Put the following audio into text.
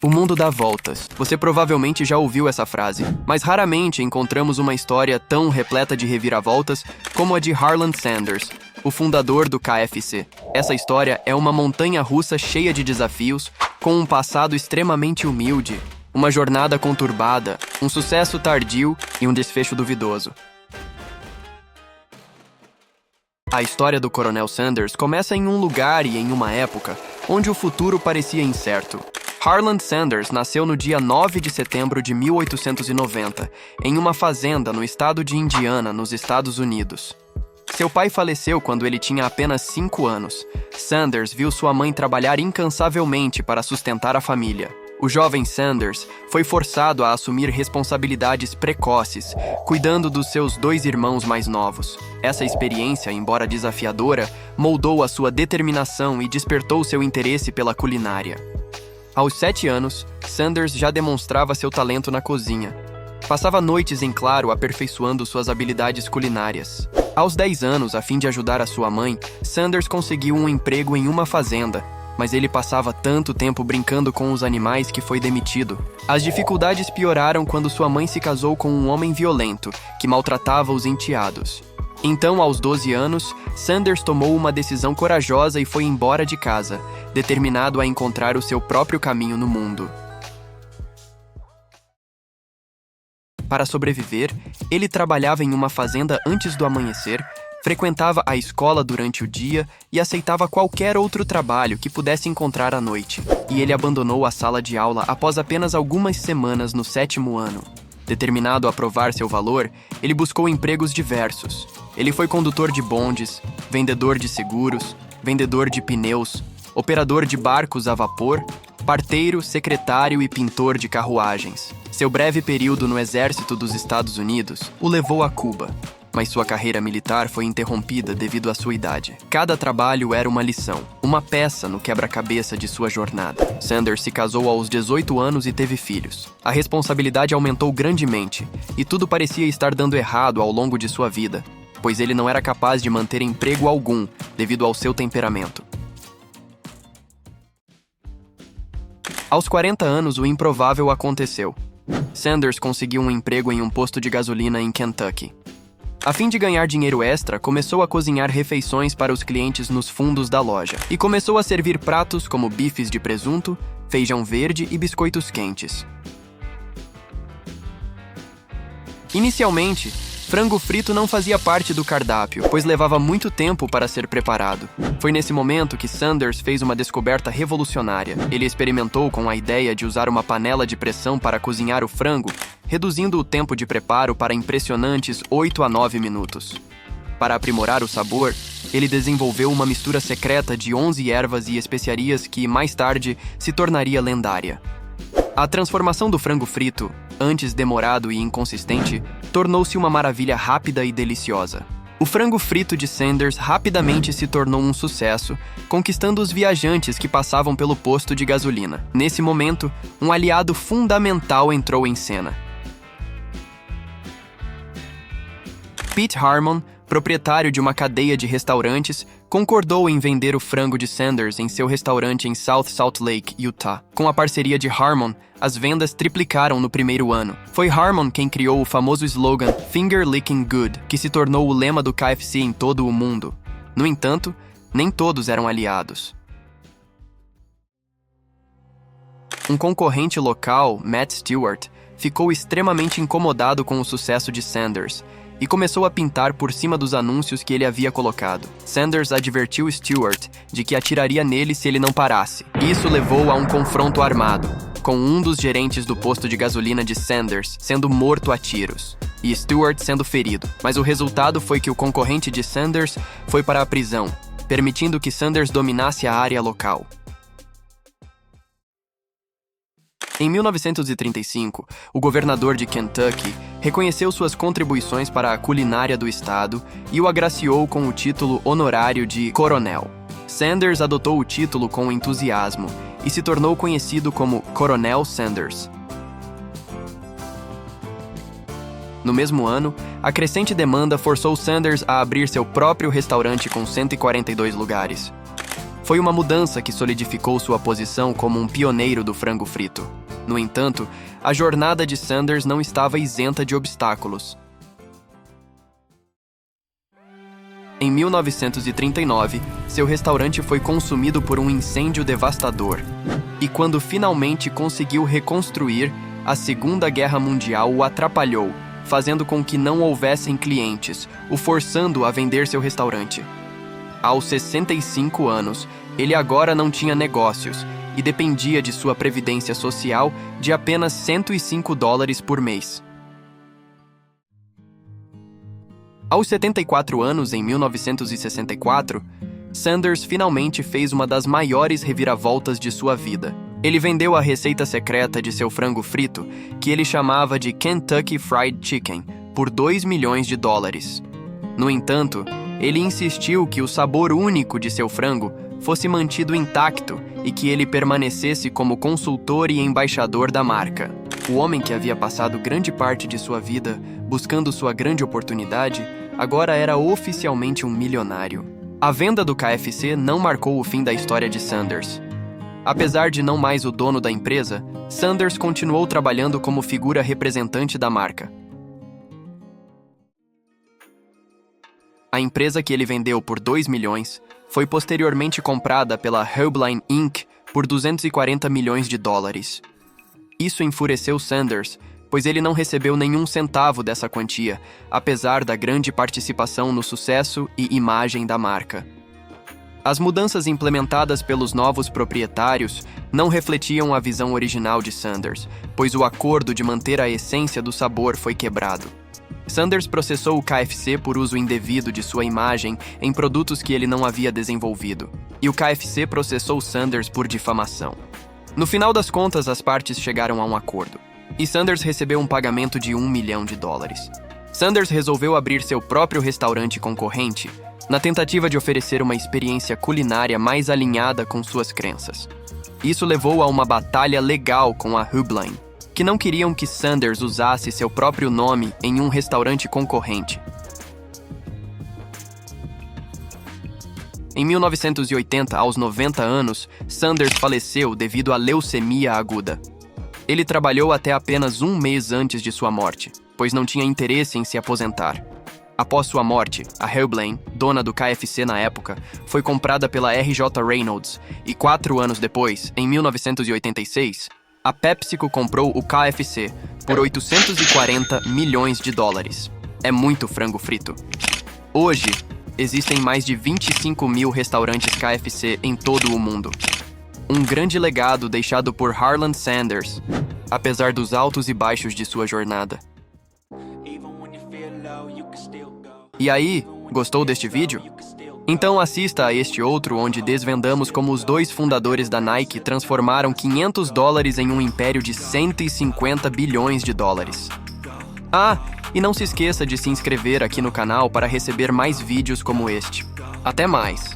O mundo dá voltas. Você provavelmente já ouviu essa frase, mas raramente encontramos uma história tão repleta de reviravoltas como a de Harlan Sanders, o fundador do KFC. Essa história é uma montanha-russa cheia de desafios, com um passado extremamente humilde, uma jornada conturbada, um sucesso tardio e um desfecho duvidoso. A história do Coronel Sanders começa em um lugar e em uma época onde o futuro parecia incerto. Harlan Sanders nasceu no dia 9 de setembro de 1890, em uma fazenda no estado de Indiana, nos Estados Unidos. Seu pai faleceu quando ele tinha apenas 5 anos. Sanders viu sua mãe trabalhar incansavelmente para sustentar a família. O jovem Sanders foi forçado a assumir responsabilidades precoces, cuidando dos seus 2 irmãos mais novos. Essa experiência, embora desafiadora, moldou a sua determinação e despertou seu interesse pela culinária. Aos 7 anos, Sanders já demonstrava seu talento na cozinha. Passava noites em claro aperfeiçoando suas habilidades culinárias. Aos 10 anos, a fim de ajudar a sua mãe, Sanders conseguiu um emprego em uma fazenda, mas ele passava tanto tempo brincando com os animais que foi demitido. As dificuldades pioraram quando sua mãe se casou com um homem violento, que maltratava os enteados. Então, aos 12 anos, Sanders tomou uma decisão corajosa e foi embora de casa, determinado a encontrar o seu próprio caminho no mundo. Para sobreviver, ele trabalhava em uma fazenda antes do amanhecer, frequentava a escola durante o dia e aceitava qualquer outro trabalho que pudesse encontrar à noite. E ele abandonou a sala de aula após apenas algumas semanas no 7º ano. Determinado a provar seu valor, ele buscou empregos diversos. Ele foi condutor de bondes, vendedor de seguros, vendedor de pneus, operador de barcos a vapor, parteiro, secretário e pintor de carruagens. Seu breve período no exército dos Estados Unidos o levou a Cuba, mas sua carreira militar foi interrompida devido à sua idade. Cada trabalho era uma lição, uma peça no quebra-cabeça de sua jornada. Sanders se casou aos 18 anos e teve filhos. A responsabilidade aumentou grandemente, e tudo parecia estar dando errado ao longo de sua vida, pois ele não era capaz de manter emprego algum devido ao seu temperamento. Aos 40 anos, o improvável aconteceu. Sanders conseguiu um emprego em um posto de gasolina em Kentucky. A fim de ganhar dinheiro extra, começou a cozinhar refeições para os clientes nos fundos da loja e começou a servir pratos como bifes de presunto, feijão verde e biscoitos quentes. Inicialmente, frango frito não fazia parte do cardápio, pois levava muito tempo para ser preparado. Foi nesse momento que Sanders fez uma descoberta revolucionária. Ele experimentou com a ideia de usar uma panela de pressão para cozinhar o frango, reduzindo o tempo de preparo para impressionantes 8 a 9 minutos. Para aprimorar o sabor, ele desenvolveu uma mistura secreta de 11 ervas e especiarias que, mais tarde, se tornaria lendária. A transformação do frango frito, antes demorado e inconsistente, tornou-se uma maravilha rápida e deliciosa. O frango frito de Sanders rapidamente se tornou um sucesso, conquistando os viajantes que passavam pelo posto de gasolina. Nesse momento, um aliado fundamental entrou em cena. Pete Harmon, proprietário de uma cadeia de restaurantes, concordou em vender o frango de Sanders em seu restaurante em South Salt Lake, Utah. Com a parceria de Harmon, as vendas triplicaram no primeiro ano. Foi Harmon quem criou o famoso slogan Finger Licking Good, que se tornou o lema do KFC em todo o mundo. No entanto, nem todos eram aliados. Um concorrente local, Matt Stewart, ficou extremamente incomodado com o sucesso de Sanders e começou a pintar por cima dos anúncios que ele havia colocado. Sanders advertiu Stewart de que atiraria nele se ele não parasse. Isso levou a um confronto armado, com um dos gerentes do posto de gasolina de Sanders sendo morto a tiros e Stewart sendo ferido. Mas o resultado foi que o concorrente de Sanders foi para a prisão, permitindo que Sanders dominasse a área local. Em 1935, o governador de Kentucky reconheceu suas contribuições para a culinária do estado e o agraciou com o título honorário de coronel. Sanders adotou o título com entusiasmo e se tornou conhecido como Coronel Sanders. No mesmo ano, a crescente demanda forçou Sanders a abrir seu próprio restaurante com 142 lugares. Foi uma mudança que solidificou sua posição como um pioneiro do frango frito. No entanto, a jornada de Sanders não estava isenta de obstáculos. Em 1939, seu restaurante foi consumido por um incêndio devastador. E quando finalmente conseguiu reconstruir, a Segunda Guerra Mundial o atrapalhou, fazendo com que não houvessem clientes, o forçando a vender seu restaurante. Aos 65 anos, ele agora não tinha negócios e dependia de sua previdência social de apenas $105 por mês. Aos 74 anos, em 1964, Sanders finalmente fez uma das maiores reviravoltas de sua vida. Ele vendeu a receita secreta de seu frango frito, que ele chamava de Kentucky Fried Chicken, por $2 milhões. No entanto, ele insistiu que o sabor único de seu frango fosse mantido intacto e que ele permanecesse como consultor e embaixador da marca. O homem que havia passado grande parte de sua vida buscando sua grande oportunidade, agora era oficialmente um milionário. A venda do KFC não marcou o fim da história de Sanders. Apesar de não mais o dono da empresa, Sanders continuou trabalhando como figura representante da marca. A empresa que ele vendeu por $2 milhões foi posteriormente comprada pela Herbline Inc. por $240 milhões. Isso enfureceu Sanders, pois ele não recebeu nenhum centavo dessa quantia, apesar da grande participação no sucesso e imagem da marca. As mudanças implementadas pelos novos proprietários não refletiam a visão original de Sanders, pois o acordo de manter a essência do sabor foi quebrado. Sanders processou o KFC por uso indevido de sua imagem em produtos que ele não havia desenvolvido, e o KFC processou Sanders por difamação. No final das contas, as partes chegaram a um acordo, e Sanders recebeu um pagamento de $1 milhão. Sanders resolveu abrir seu próprio restaurante concorrente, na tentativa de oferecer uma experiência culinária mais alinhada com suas crenças. Isso levou a uma batalha legal com a Herbline, que não queriam que Sanders usasse seu próprio nome em um restaurante concorrente. Em 1980, aos 90 anos, Sanders faleceu devido a leucemia aguda. Ele trabalhou até apenas um mês antes de sua morte, pois não tinha interesse em se aposentar. Após sua morte, a Herbline, dona do KFC na época, foi comprada pela R.J. Reynolds e 4 anos depois, em 1986, a PepsiCo comprou o KFC por $840 milhões. É muito frango frito. Hoje, existem mais de 25 mil restaurantes KFC em todo o mundo. Um grande legado deixado por Harland Sanders, apesar dos altos e baixos de sua jornada. E aí, gostou deste vídeo? Então assista a este outro onde desvendamos como os dois fundadores da Nike transformaram $500 em um império de $150 bilhões. Ah, e não se esqueça de se inscrever aqui no canal para receber mais vídeos como este. Até mais!